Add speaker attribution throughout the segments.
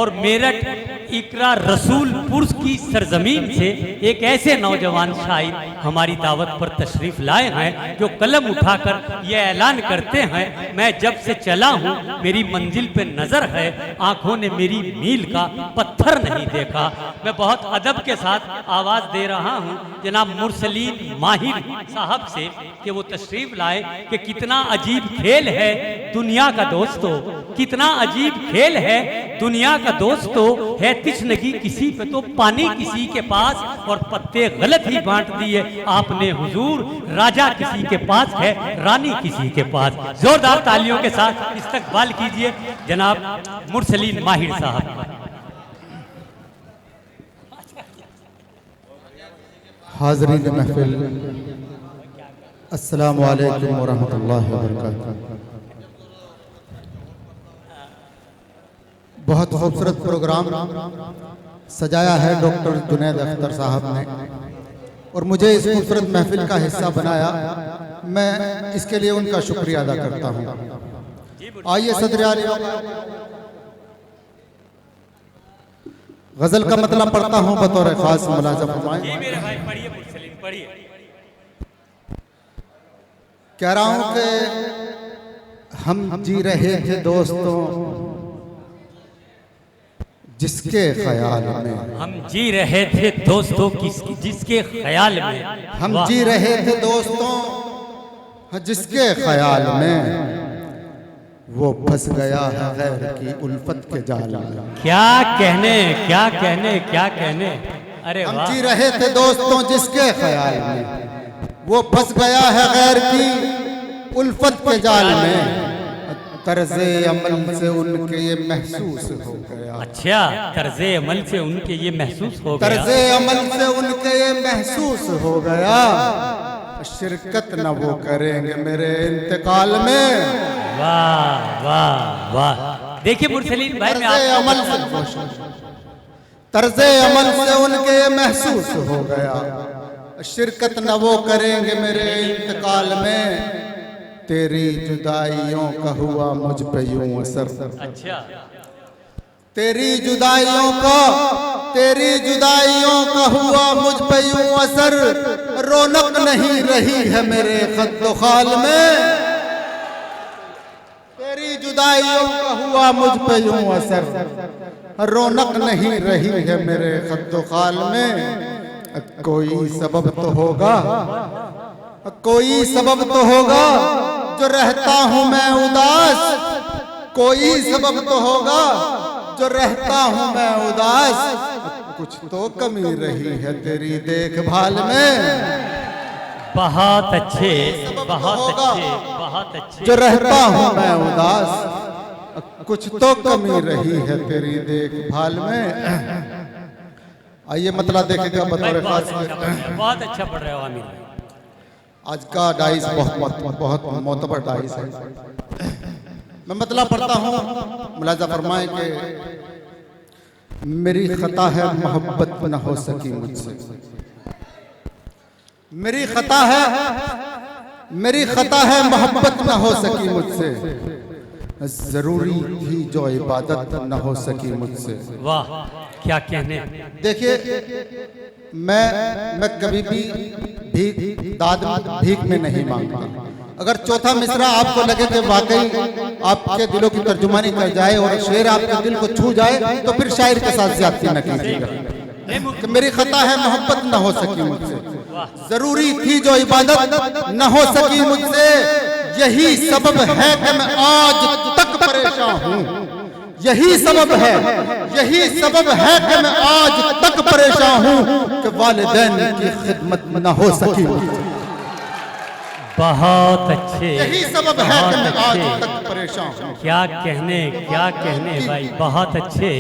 Speaker 1: और मेरठ इकरा रसूलपुर की सरजमीन से एक ऐसे नौजवान शायर हमारी दावत पर तशरीफ लाए हैं जो कलम उठाकर ये ऐलान करते हैं, मैं जब से चला हूँ मेरी मंजिल पे नजर है, आंखों ने मेरी मील का पत्थर नहीं देखा। मैं बहुत अदब के साथ आवाज दे रहा हूँ जनाब मुरसलीन माहिर साहब से कि वो तशरीफ लाए कि कितना अजीब खेल है दुनिया का दोस्तों, कितना अजीब खेल है दुनिया का दोस्तों, है तिश्नगी किसी पे तो पानी किसी के पास और पत्ते गलत ही बांट दिए आपने हुजूर, राजा किसी के पास है रानी किसी के पास। जोरदार तालियों के साथ इस्तकबाल कीजिए जनाब मुरसलीन माहिर साहब।
Speaker 2: हाज़रीन महफिल, अस्सलामु अलैकुम व रहमतुल्लाहि व बरकातहू। बहुत खूबसूरत प्रोग्राम सजाया है डॉक्टर जुनैद अख्तर साहब ने और मुझे इस खूबसूरत महफिल का हिस्सा बनाया, मैं इसके लिए उनका शुक्रिया अदा करता हूँ। आइए सदर आली गजल का मतलब पढ़ता हूँ बतौर खास मुलाजा फरमाएं। कह रहा हूँ कि हम जी रहे थे दोस्तों जिसके ख्याल में,
Speaker 1: हम जी रहे थे दोस्तों जिसके ख्याल में,
Speaker 2: हम जी रहे थे दोस्तों जिसके ख्याल में, वो फंस गया है गैर की उल्फत के जाल में।
Speaker 1: क्या कहने क्या कहने क्या कहने। अरे
Speaker 2: हम जी रहे थे दोस्तों जिसके ख्याल में, वो फंस गया है गैर की उल्फत के जाल में। तर्ज़े अमल से उनके ये महसूस हो गया।
Speaker 1: अच्छा, तर्ज़े अमल से उनके ये महसूस हो गया,
Speaker 2: तर्ज़े अमल से उनके ये महसूस हो गया, शिरकत न वो करेंगे मेरे इंतकाल में।
Speaker 1: वाह वाह वाह। देखिए मुरसलीन भाई,
Speaker 2: तर्ज़े अमल से उनके ये महसूस हो गया, शिरकत न वो करेंगे मेरे इंतकाल में। तेरी जुदाइयों का हुआ मुझ पे यूं असर।
Speaker 1: अच्छा,
Speaker 2: तेरी जुदाइयों का हुआ मुझ पे यूं असर, रौनक नहीं रही है मेरे खद्दो खाल में। तेरी जुदाइयों का हुआ मुझ पे यूं असर, रौनक नहीं रही है मेरे खद्दो खाल में। कोई सबब तो होगा, कोई सबब तो होगा जो रहता हूं मैं उदास, कोई सबब तो होगा जो रहता हूं मैं उदास। कुछ तो कमी रही है तेरी देखभाल में।
Speaker 1: बहुत अच्छे बहुत अच्छे बहुत अच्छे।
Speaker 2: जो रहता हूं मैं उदास, कुछ तो कमी रही है तेरी देखभाल में। आइए मतलब देखेगा बतौर खास।
Speaker 1: बहुत अच्छा पढ़ रहे हो आमिर।
Speaker 2: आज का डाइस बहुत मोतबर डाइस है। मैं मतलब पढ़ता हूँ, मुलाजा फरमाए कि मेरी खता है मोहब्बत न हो सकी मुझसे, मेरी खता है मोहब्बत न हो सकी मुझसे, जरूरी थी जो इबादत न हो सकी मुझसे।
Speaker 1: वाह क्या कहने।
Speaker 2: देखिए मैं कभी भी भीख में नहीं मांगता। अगर चौथा मिसरा आपको लगे कि वाकई आपके दिलों की तर्जुमानी कर जाए और शेर आपके दिल को छू जाए तो फिर शायर के साथ ज्यादती न कीजिएगा। कि मेरी खता है मोहब्बत न हो सकी मुझसे, जरूरी थी जो इबादत न हो सकी मुझसे, यही सबब है कि मैं आज तक परेशान हूँ। यही सबब है कि मैं आज तक परेशान हूँ कि वालिदैन की खिदमत न हो सकी।
Speaker 1: बहुत अच्छे।
Speaker 2: यही सबब है कि मैं आज तक परेशान हूँ।
Speaker 1: क्या कहने भाई, बहुत अच्छे।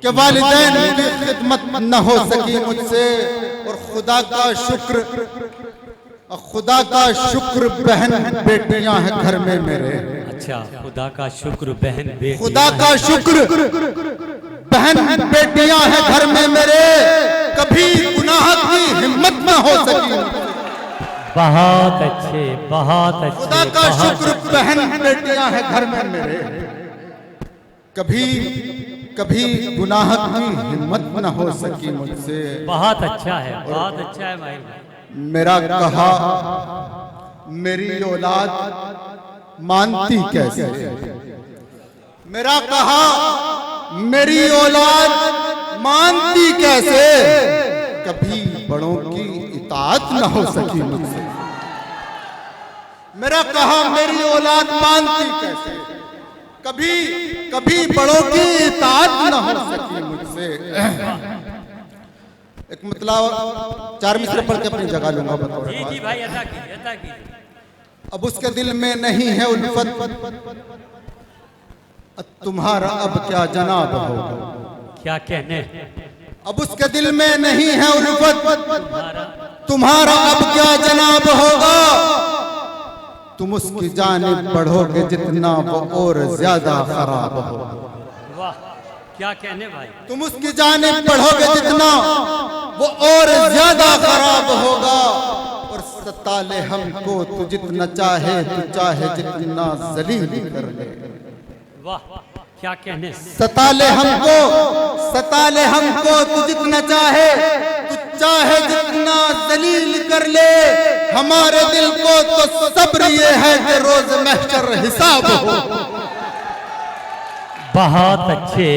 Speaker 2: कि वालिदैन की खिदमत न हो सकी मुझसे, और खुदा का शुक्र बहन बेटियां हैं घर में मेरे।
Speaker 1: अच्छा, खुदा का शुक्र बहन बेटियां,
Speaker 2: खुदा का शुक्र बहन बेटियां हैं घर में मेरे, कभी गुनाह की हिम्मत न हो सकी।
Speaker 1: बहुत अच्छे बहुत अच्छे।
Speaker 2: खुदा का शुक्र बहन बेटियां हैं घर में मेरे, कभी कभी गुनाह की हिम्मत न हो सकी मुझसे।
Speaker 1: बहुत अच्छा है, बहुत अच्छा है माहिर भाई।
Speaker 2: मेरा कहा मेरी औलाद मानती कैसे, मेरा कहा मेरी औलाद मानती कैसे, कभी बड़ों की इताअत न हो सकी मुझसे। मेरा कहा मेरी औलाद मानती कैसे, कभी कभी बड़ों की इताअत न हो सकी मुझसे। एक मतलब 4 मिसरे पढ़ के अपनी जगह लूंगा।
Speaker 1: जी जी भाई, अदा कीजिए, अदा कीजिए।
Speaker 2: अब उसके दिल में नहीं है उल्फत, तुम्हारा अब क्या जनाब होगा।
Speaker 1: क्या कहने,
Speaker 2: अब उसके दिल में नहीं है उल्फत, तुम्हारा अब क्या जनाब होगा। तुम उसकी जानिब बढ़ोगे जितना वो और ज्यादा खराब होगा।
Speaker 1: वाह, क्या कहने भाई।
Speaker 2: तुम उसकी जानिब बढ़ोगे जितना वो और ज्यादा खराब होगा। और सताले हमको तू जितना चाहे, तू चाहे जितना जलील कर ले।
Speaker 1: वाह, क्या कहने।
Speaker 2: सताले हमको तू जितना चाहे, तू चाहे जितना जलील कर ले। हमारे दिल को तो सब्र ये है कि रोज महशर हिसाब हो।
Speaker 1: बहुत अच्छे।